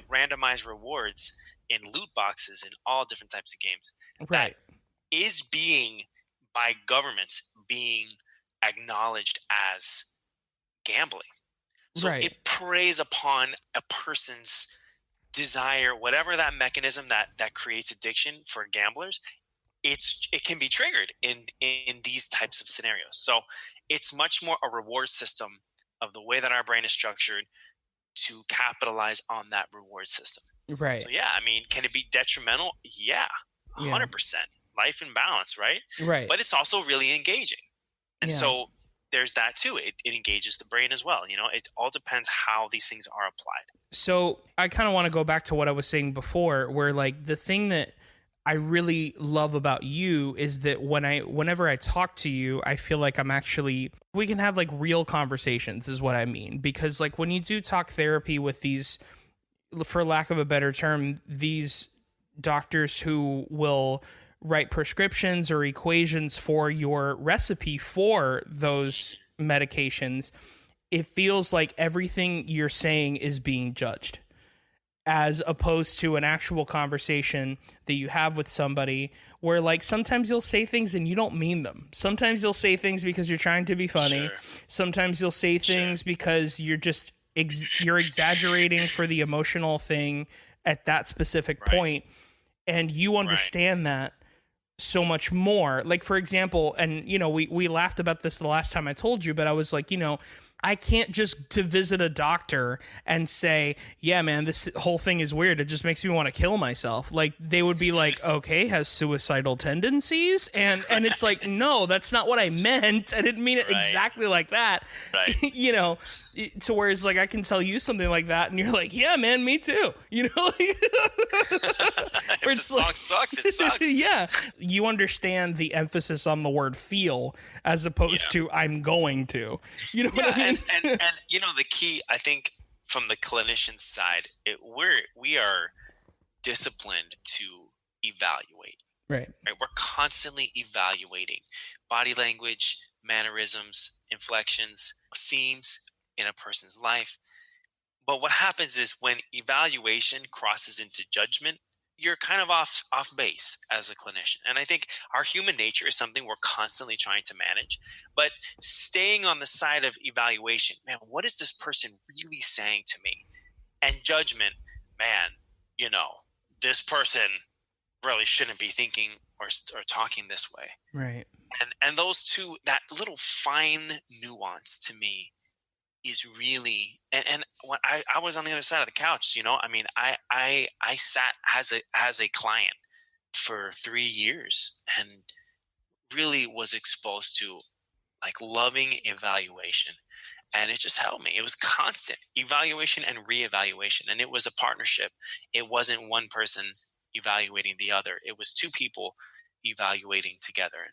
Speaker 3: randomized rewards in loot boxes in all different types of games.
Speaker 2: Right.
Speaker 3: That is being, by governments, being acknowledged as gambling. So
Speaker 2: Right.
Speaker 3: it preys upon a person's desire, whatever that mechanism that creates addiction for gamblers. It can be triggered in these types of scenarios. So it's much more a reward system of the way that our brain is structured to capitalize on that reward system.
Speaker 2: Right.
Speaker 3: So yeah, I mean, can it be detrimental? Yeah, 100%. Life in balance, right?
Speaker 2: Right.
Speaker 3: But it's also really engaging. And
Speaker 2: Yeah.
Speaker 3: so there's that too. It engages the brain as well. It all depends how these things are applied.
Speaker 2: So I kind of want to go back to what I was saying before, where like the thing that I really love about you is that whenever I talk to you, I feel like we can have like real conversations is what I mean. Because like when you do talk therapy with these, for lack of a better term, these doctors who will write prescriptions or equations for your recipe for those medications, it feels like everything you're saying is being judged, as opposed to an actual conversation that you have with somebody where like sometimes you'll say things and you don't mean them. Sometimes you'll say things because you're trying to be funny.
Speaker 3: Sure.
Speaker 2: Sometimes you'll say things because you're just you're exaggerating for the emotional thing at that specific point, and you understand that so much more. Like, for example, and we laughed about this the last time I told you, but I was like, I can't just to visit a doctor and say, yeah, man, this whole thing is weird. It just makes me want to kill myself. Like, they would be like, okay, has suicidal tendencies? And it's like, no, that's not what I meant. I didn't mean it exactly like that.
Speaker 3: Right.
Speaker 2: So whereas like I can tell you something like that and you're like, yeah, man, me too.
Speaker 3: If the song sucks, it sucks.
Speaker 2: Yeah. You understand the emphasis on the word feel as opposed to I'm going to. You know what I mean?
Speaker 3: And the key, I think, from the clinician side, we are disciplined to evaluate.
Speaker 2: Right.
Speaker 3: We're constantly evaluating body language, mannerisms, inflections, themes in a person's life. But what happens is when evaluation crosses into judgment, you're kind of off base as a clinician. And I think our human nature is something we're constantly trying to manage. But staying on the side of evaluation, man, what is this person really saying to me? And judgment, man, this person really shouldn't be thinking or talking this way.
Speaker 2: Right.
Speaker 3: And those two, that little fine nuance to me is really, and when I was on the other side of the couch, I sat as a client for 3 years and really was exposed to like loving evaluation, and it just helped me. It was constant evaluation and reevaluation, and it was a partnership. It wasn't one person evaluating the other. It was two people evaluating together.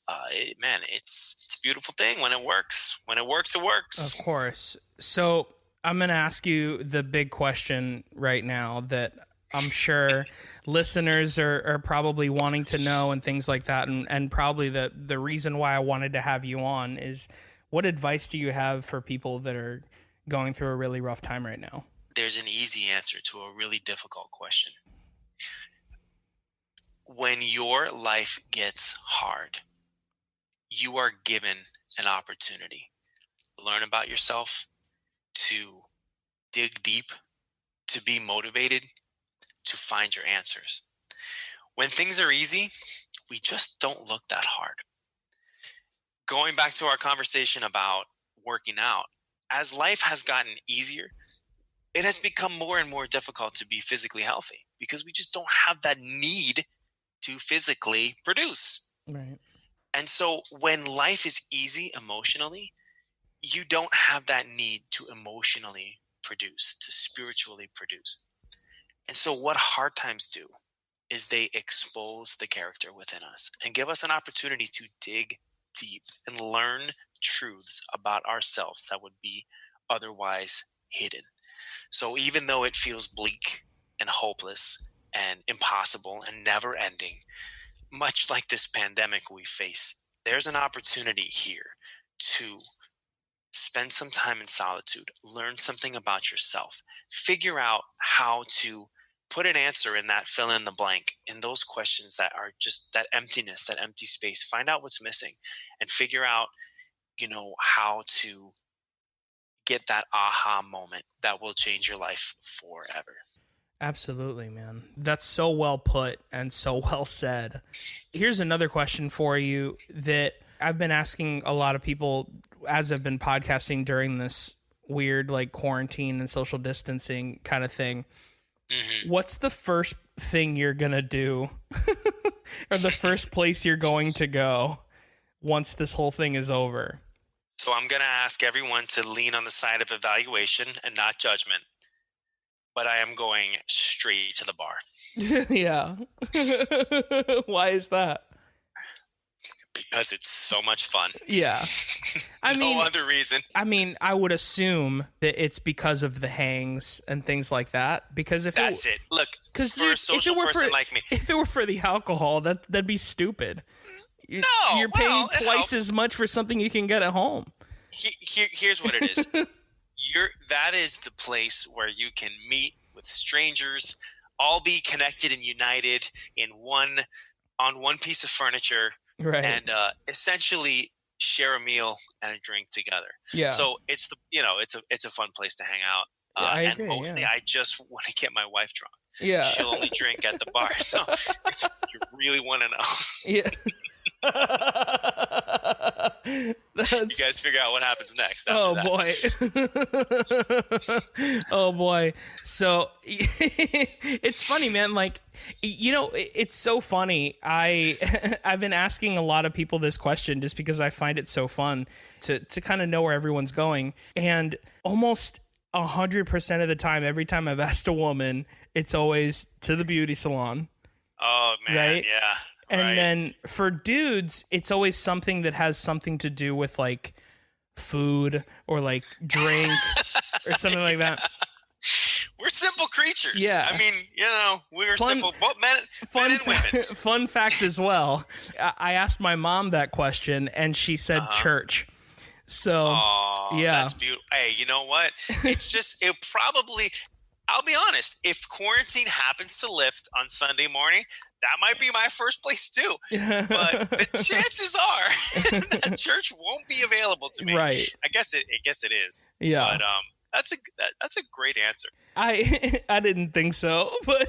Speaker 3: And it's a beautiful thing when it works. When it works, it works.
Speaker 2: Of course. So I'm going to ask you the big question right now that I'm sure listeners are probably wanting to know and things like that. And probably the reason why I wanted to have you on is, what advice do you have for people that are going through a really rough time right now?
Speaker 3: There's an easy answer to a really difficult question. when your life gets hard, you are given an opportunity to learn about yourself, to dig deep, to be motivated, to find your answers. When things are easy, we just don't look that hard. Going back to our conversation about working out, as life has gotten easier, it has become more and more difficult to be physically healthy because we just don't have that need to physically produce.
Speaker 2: Right.
Speaker 3: And so when life is easy emotionally, you don't have that need to emotionally produce, to spiritually produce. And so what hard times do is they expose the character within us and give us an opportunity to dig deep and learn truths about ourselves that would be otherwise hidden. So even though it feels bleak and hopeless and impossible and never ending, much like this pandemic we face, there's an opportunity here to spend some time in solitude, learn something about yourself, figure out how to put an answer in that fill in the blank, in those questions that are just that emptiness, that empty space. Find out what's missing and figure out, how to get that aha moment that will change your life forever.
Speaker 2: Absolutely, man. That's so well put and so well said. Here's another question for you that I've been asking a lot of people as I've been podcasting during this weird like quarantine and social distancing kind of thing. Mm-hmm. What's the first thing you're going to do or the first place you're going to go once this whole thing is over?
Speaker 3: So I'm going to ask everyone to lean on the side of evaluation and not judgment. But I am going straight to the bar.
Speaker 2: Yeah. Why is that?
Speaker 3: Because it's so much fun.
Speaker 2: Yeah.
Speaker 3: No other reason.
Speaker 2: I would assume that it's because of the hangs and things like that. Because if
Speaker 3: that's it. Look, for a social person like me,
Speaker 2: if it were for the alcohol, that'd be stupid. You're paying twice as much for something you can get at home.
Speaker 3: Here's what it is. That is the place where you can meet with strangers, all be connected and united on one piece of furniture,
Speaker 2: right? And
Speaker 3: essentially share a meal and a drink together.
Speaker 2: Yeah.
Speaker 3: So it's a fun place to hang out.
Speaker 2: I agree,
Speaker 3: and mostly I just want to get my wife drunk.
Speaker 2: Yeah.
Speaker 3: She'll only drink at the bar. So if you really want to know.
Speaker 2: Yeah.
Speaker 3: You guys figure out what happens next after
Speaker 2: that. Oh boy. So it's funny, man. Like, it's so funny. I've been asking a lot of people this question just because I find it so fun to kind of know where everyone's going. And almost 100% of the time, every time I've asked a woman, it's always to the beauty salon.
Speaker 3: Oh man.
Speaker 2: Right?
Speaker 3: Yeah.
Speaker 2: And then for dudes, it's always something that has something to do with like food or like drink or something like that.
Speaker 3: We're simple creatures.
Speaker 2: Yeah.
Speaker 3: I mean, we're simple, both men and women.
Speaker 2: Fun fact as well. I asked my mom that question and she said church. So, yeah.
Speaker 3: That's beautiful. Hey, you know what? I'll be honest, if quarantine happens to lift on Sunday morning, that might be my first place too. But the chances are that church won't be available to me.
Speaker 2: Right.
Speaker 3: I guess it is.
Speaker 2: Yeah.
Speaker 3: But that's a great answer.
Speaker 2: I didn't think so, but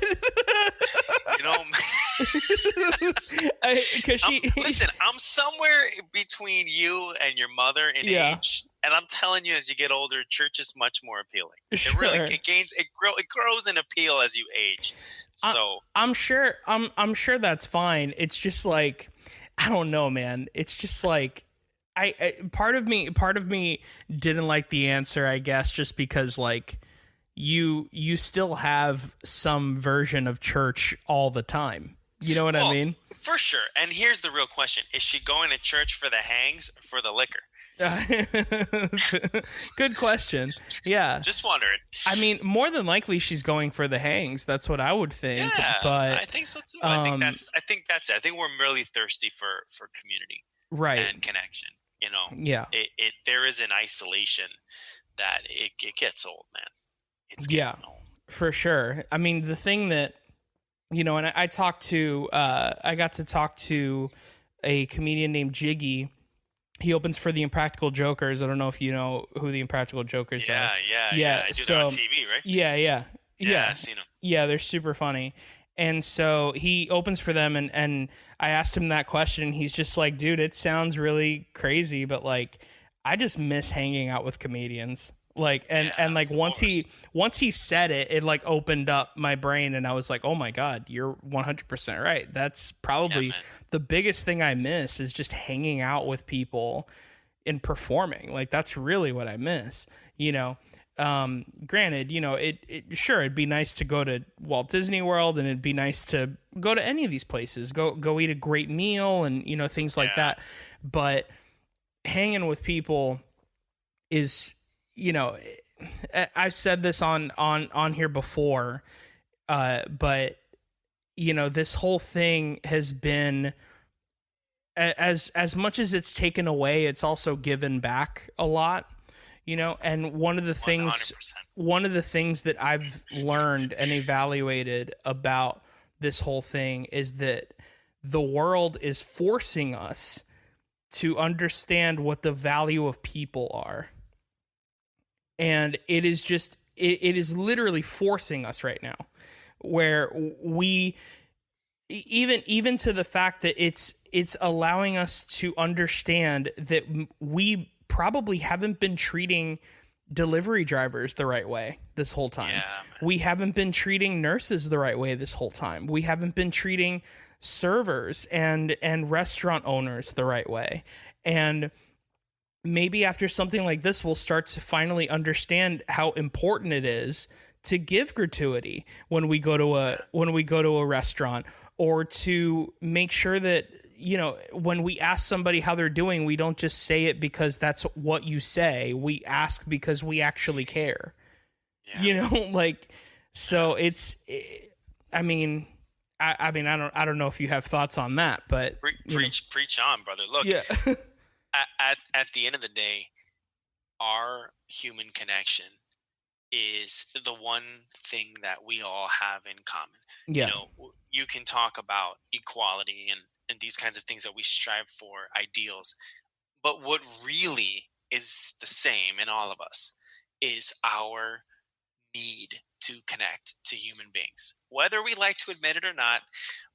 Speaker 3: listen, I'm somewhere between you and your mother in age. And I'm telling you, as you get older, church is much more appealing.
Speaker 2: Sure.
Speaker 3: It grows in appeal as you age. So
Speaker 2: I'm sure that's fine. It's just like, I don't know, man. It's just like, part of me didn't like the answer, I guess, just because like you still have some version of church all the time. You know what I mean?
Speaker 3: For sure. And here's the real question: is she going to church for the hangs or for the liquor?
Speaker 2: Good question. Yeah.
Speaker 3: Just wondering.
Speaker 2: I mean, more than likely she's going for the hangs. That's what I would think.
Speaker 3: Yeah,
Speaker 2: but
Speaker 3: I think so too. I think that's it. I think we're really thirsty for community,
Speaker 2: right,
Speaker 3: and connection.
Speaker 2: Yeah.
Speaker 3: There is an isolation that it gets old, man. It's getting old.
Speaker 2: For sure. I mean, the thing that you know, and I got to talk to a comedian named Jiggy. He opens for the Impractical Jokers. I don't know if you know who the Impractical Jokers are.
Speaker 3: Yeah. I do that on TV, right?
Speaker 2: Yeah.
Speaker 3: I've seen them.
Speaker 2: Yeah, they're super funny. And so he opens for them, and I asked him that question, and he's just like, dude, it sounds really crazy, but like, I just miss hanging out with comedians. Like, and like once he said it, it like opened up my brain, and I was like, oh my God, you're 100% right. That's probably the biggest thing I miss is just hanging out with people and performing. Like, that's really what I miss, you know? Granted, you know, it'd be nice to go to Walt Disney World, and it'd be nice to go to any of these places, go eat a great meal and, you know, things like that. But hanging with people is, you know, I've said this on here before, but you know, this whole thing has been, as much as it's taken away, it's also given back a lot. You know, and one of the things that I've learned and evaluated about this whole thing is that the world is forcing us to understand what the value of people are. And it is just, it is literally forcing us right now, where we, even to the fact that it's allowing us to understand that we probably haven't been treating delivery drivers the right way this whole time. Yeah, we haven't been treating nurses the right way this whole time. We haven't been treating servers and restaurant owners the right way. And maybe after something like this, we'll start to finally understand how important it is to give gratuity when we go to a restaurant, or to make sure that, you know, when we ask somebody how they're doing, we don't just say it because that's what you say. We ask because we actually care. Yeah. You know, like, so I don't know if you have thoughts on that, but
Speaker 3: preach on, brother. Look, at the end of the day, our human connection is the one thing that we all have in common. Yeah. You know, you can talk about equality and these kinds of things that we strive for, ideals. But what really is the same in all of us is our need to connect to human beings. Whether we like to admit it or not,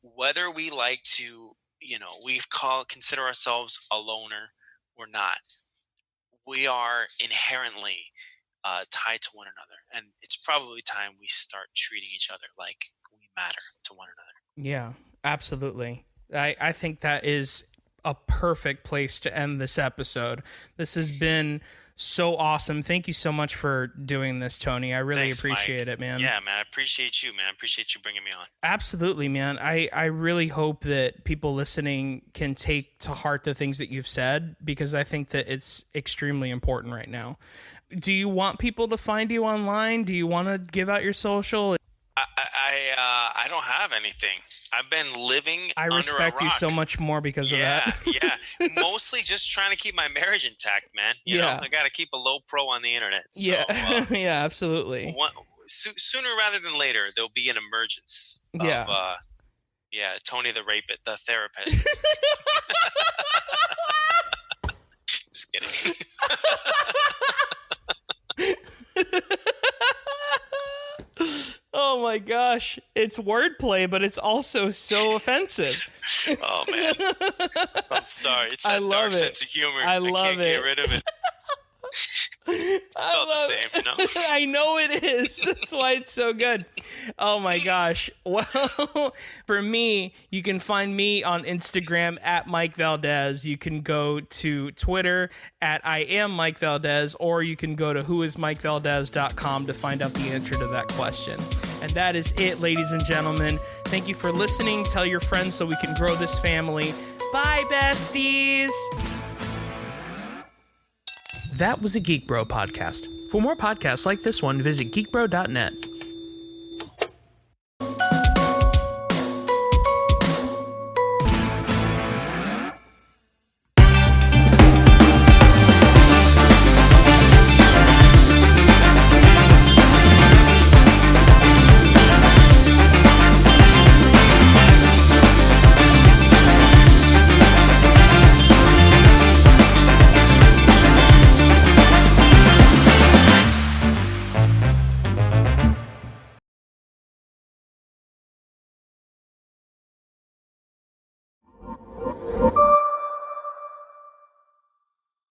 Speaker 3: whether we like to, you know, consider ourselves a loner or not, we are inherently tied to one another. And it's probably time we start treating each other like we matter to one another.
Speaker 2: Yeah, absolutely. I think that is a perfect place to end this episode. This has been so awesome. Thank you so much for doing this, Tony. I really appreciate it, man.
Speaker 3: Yeah, man. I appreciate you, man. I appreciate you bringing me on.
Speaker 2: Absolutely, man. I really hope that people listening can take to heart the things that you've said, because I think that it's extremely important right now. Do you want people to find you online? Do you want to give out your social?
Speaker 3: I don't have anything. I've been living
Speaker 2: I respect you so much more because of that.
Speaker 3: Yeah. Mostly just trying to keep my marriage intact, man. You know, I got to keep a low pro on the internet. So,
Speaker 2: yeah, absolutely.
Speaker 3: Sooner rather than later, there'll be an emergence of, Tony the rapist, the therapist. Just kidding.
Speaker 2: Oh my gosh, it's wordplay, but it's also so offensive.
Speaker 3: Oh man, I'm sorry. It's that dark sense of humor. I can't get rid of it. It's not the same, you know?
Speaker 2: I know it is. That's why it's so good. Oh my gosh. Well, for me, you can find me on Instagram at Mike Valdes. You can go to Twitter at I am Mike Valdes, or you can go to whoismikevaldes.com to find out the answer to that question. And that is it, ladies and gentlemen. Thank you for listening. Tell your friends so we can grow this family. Bye, besties. That was a Geek Bro podcast. For more podcasts like this one, visit geekbro.net.